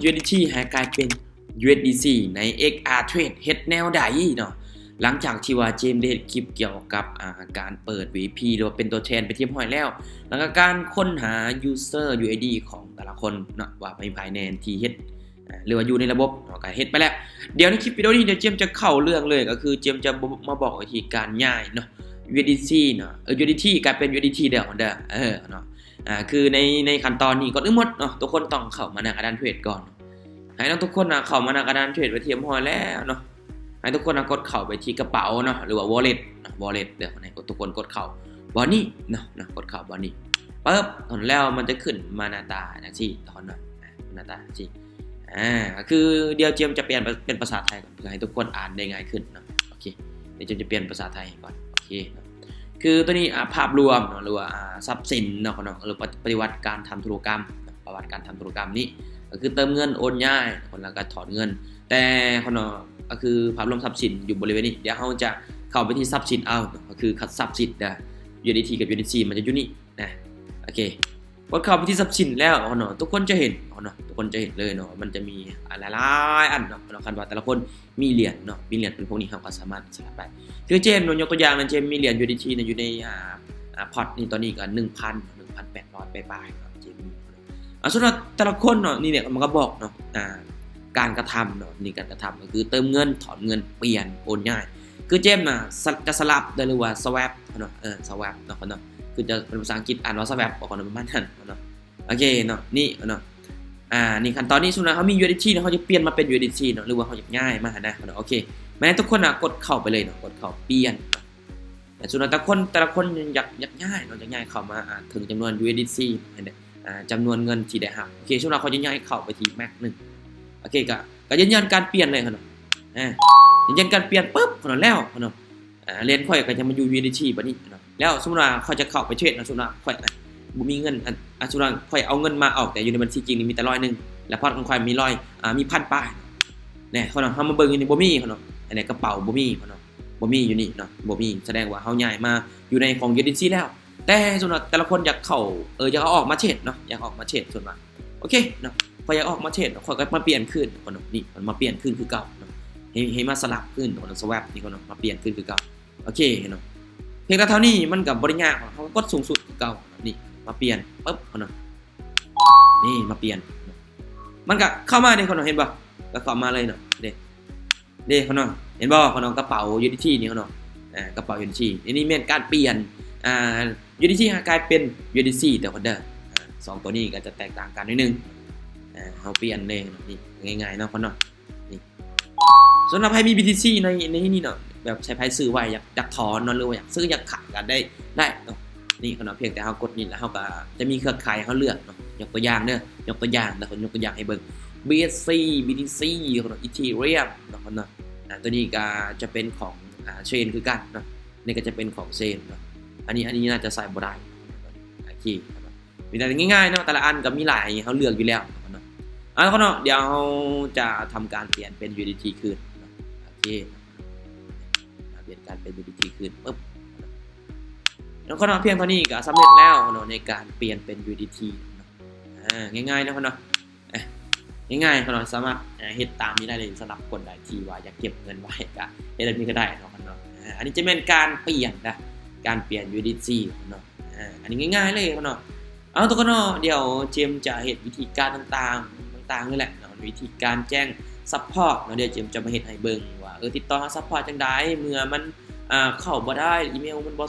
USDT ให้กลายเป็น USDC ใน XR Trade เฮ็ดแนวใดเนาะหลังจากที่ว่าเจมส์ได้เฮ็ดคลิปเกี่ยวกับการเปิด VP หรือว่าเป็นตัวแทนไปเทียบห้อยแล้วแล้วก็การค้นหา User UID ของแต่ละคนเนาะว่าภายในที่เฮ็ดหรือว่าอยู่ในระบบเนาะก็เฮ็ดไปแล้วเดี๋ยวในคลิปวิดีโอนี้เดี๋ยวเจมส์จะเข้าเรื่องเลยก็คือเจมส์จะมาบอกวิธีการย้ายเนาะ USDC เนาะUSDT กลายเป็น USDT เด้อเนาะคือในขั้นตอนนี้ก่อนอื่นหมดเนาะทุกคนต้องเข้ามาในกระดานเทรดก่อนให้ทุกคนเข้ามาในกระดานเทรดไปเทียบห้อยแล้วเนาะให้ทุกคนกดเข้าไปที่กระเป๋าเนาะหรือว่า wallet เดี๋ยวให้ทุกคนกดเข้าบอนนี่เนาะกดเข้าบอนนี่ปึ๊บตอนแล้วมันจะขึ้นมาหน้าตาจังซี่ตอนนั้นหน้าตาจังซี่คือเดี๋ยวเจมจะเปลี่ยนเป็นภาษาไทยก่อนเพื่อให้ทุกคนอ่านได้ง่ายขึ้นเนาะโอเคเดี๋ยวเจมจะเปลี่ยนภาษาไทยก่อนโอเคคือตัวนี้ภาพรวมเนาะหรือว่าทรัพย์สินเนาะหรือปฏิวัติการทำธุรกรรมประวัติการทำธุรกรรมนี้ก็คือเติมเงินโอนย้ายคนละก็ถอนเงินแต่คนก็คือภาพรวมทรัพย์สินอยู่บริเวณนี้เดี๋ยวเราจะเข้าไปที่ทรัพย์สินเอาก็คือทรัพย์สินนะ USDT กับ USDC มันจะอยู่นี่นะโอเคพอเข้าไปที่ทรัพย์สินแล้วเนาะทุกคนจะเห็นเนาะทุกคนจะเห็นเลยเนาะมันจะมีหลายอันเนาะคันว่าแต่ละคนมีเหรียญเนาะมีเหรียญเป็นพวกนี้เราก็สามารถสลับไปคือเจมยกตัวอย่างนะเจมมีเหรียญ USDT อยู่ในพอร์ตนี่ตอนนี้ก็ 1,800 ไปเจมส่วนแต่ละคนเนาะนี่เนี่ยมันก็บอกเนาะการกระทำเนาะนี่การกระทำก็คือเติมเงินถอนเงินเปลี่ยนโอนง่ายคือเจมน่ะจะสลับหรือว่า swap เนาะswap เนาะคือจะเป็นภาษาอังกฤษอ่านว่า swap ออกมาประมาณนั้นเนาะโอเคเนาะนี่เนาะนี่ขั้นตอนนี้สมมุติเขามี USDT เนาะเขาจะเปลี่ยนมาเป็น USDC เนาะหรือว่าเขาจะง่ายมากนะโอเคแม้ทุกคนกดเข้าไปเลยเนาะกดเข้าเปลี่ยนแต่ส่วนแต่ละคนอยากง่ายเนาะจะง่ายเข้ามาถึงจำนวน USDC จำนวนเงินที่ได้หักโอเคช่วงเราเขาจะย้ายเข้าไปที่ max 1โอเคก็ยืนยันการเปลี่ยนเลยเนาะยืนยันการเปลี่ยนปุ๊บเนาะแล้วเนาะเรียนค่อยก็จะมาอยู่ USDT บัดนี้เนาะแล้วสมมุติว่าเขาจะเข้าไปเทรดนะสมมุติว่าค่อยบ่มีเงินสมมุติว่าค่อยเอาเงินมาออกแต่อยู่ในบัญชีจริงนี่มีแต่100แล้วพอร์ตของค่อยมี100มี1,000ป้ายแน่เขาเนาะเฮามาเบิ่งอยู่นี่บ่มีเนาะอันนี้กระเป๋าบ่มีเนาะบ่มีอยู่นี่เนาะบ่มีแสดงว่าเฮาย้ายมาอยู่ในของ USDC แล้วแต่ส่วนแต่ละคนอยากเข้าอยากเอาออกมาเทรดเนาะอยากออกมาเทรดส่วนว่าโอเคเนาะพออยากออกมาเทรดข่อยก็มาเปลี่ยนคืนคนนี่มันมาเปลี่ยนคืนคือเก่าเนาะให้มาสลับคืนคนswap นี่คนมาเปลี่ยนคืนคือเก่าโอเคเนาะเพียงแต่เท่านี้มันก็บ่ได้ยากเฮากดสูงสุดคือเก่านี่มาเปลี่ยนปึ๊บเนาะนี่มาเปลี่ยนมันก็เข้ามาเด้คนเห็นบ่ก็เข้ามาเลยเนาะเด้คนเห็นบ่คนกระเป๋า USDT นี่คนกระเป๋า USDT นี่แม่นการเปลี่ยนUSDT กลายเป็น USDC แต่คนเด้อ2ตัวนี้ก็จะแตกต่างกันนิดนึงเฮาเปลี่ยนเลยนี่ง่ายๆเนาะคนเนาะนี่สำหรับใครมี BTC ในนี่เนาะแบบใช้ไพ่ซื้อไว้อยากถอนเนาะหรือว่าอยากซื้ออยากขายกันได้เนาะนี่คนเนาะเพียงแต่เฮากดนี่แล้วเฮาก็จะมีเครือข่ายให้เฮาเลือกเนาะยกตัวอย่างเด้อยกตัวอย่างแล้วคนยกตัวอย่างให้เบิ่ง BSC BTC คนเนาะ Ethereum เนาะคนเนาะตัวนี้ก็จะเป็นของเชนคือกันเนาะนี่ก็จะเป็นของเชนเนาะอันนี้น่าจะใส่บ่ได้โอเคมีแต่ง่ายๆเนาะแต่ละอันก็มีหลายเขาเลือกอยู่แล้วเนาะเขาเนาะเดี๋ยวเราจะทำการเปลี่ยนเป็น USDT คืนโอเคเปลี่ยนการเป็น USDT คืนปึ๊บแล้วก็เนาะเพียงเท่านี้ก็สำเร็จแล้วเนาะในการเปลี่ยนเป็น USDT ง่ายๆนะเนาะง่ายๆเนาะสามารถเฮ็ดตามนี้ได้เลยสำหรับคนใดที่ว่าอยากเก็บเงินไว้ก็เฮ็ดแบบนี้ก็ได้เนาะอันนี้จะเป็นการเปลี่ยนนะการเปลี่ยน USDC เนาะอันนี้ง่ายๆเลยเนาะทุกคนเนาะเดี๋ยวเจมจะเฮ็ดวิธีการต่างนี่แหละเนาะวิธีการแจ้งซัพพอร์ตเนาะเดี๋ยวเจมจะมาเฮ็ดให้เบิ่งว่าติดต่อหาซัพพอร์ตจังได๋เมื่อมันเข้าบ่ได้อีเมลมันบ่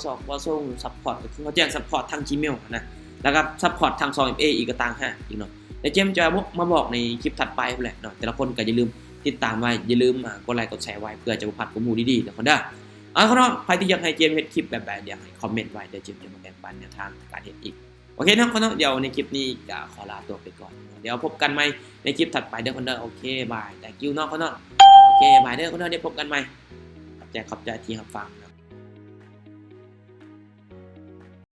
ส่งซัพพอร์ตก็คือเขาแจ้งซัพพอร์ตทาง Gmail นะแล้วก็ซัพพอร์ตทาง 2FA อีกก็ต่างหากอีกเนาะเดี๋ยวเจมจะมาบอกในคลิปถัดไปพุ่นแหละเนาะแต่ละคนก็อย่าลืมติดตามไว้อย่าลืมกดไลค์กดแชร์ไว้เพื่อจะบ่พลาดข้อมูลดีๆทุกคนเด้อเนาะใครที่อยากให้เจมเฮ็ดคลิปแบบเดี๋ยวให้คอมเมนต์ไว้เดี๋ยวเจมจะมาแบ่งปันแนวทางการเฮ็ดอีกโอเคนะคนเนาะเดี๋ยวในคลิปนี้จะขอลาตัวไปก่อนเดี๋ยวพบกันใหม่ในคลิปถัดไปเด้อคนเด้อโอเคบาย thank you เนาะคนเนาะโอเคบายเด้อคนเนาะเดี๋ยวพบกันใหม่ขอบใจที่รับฟัง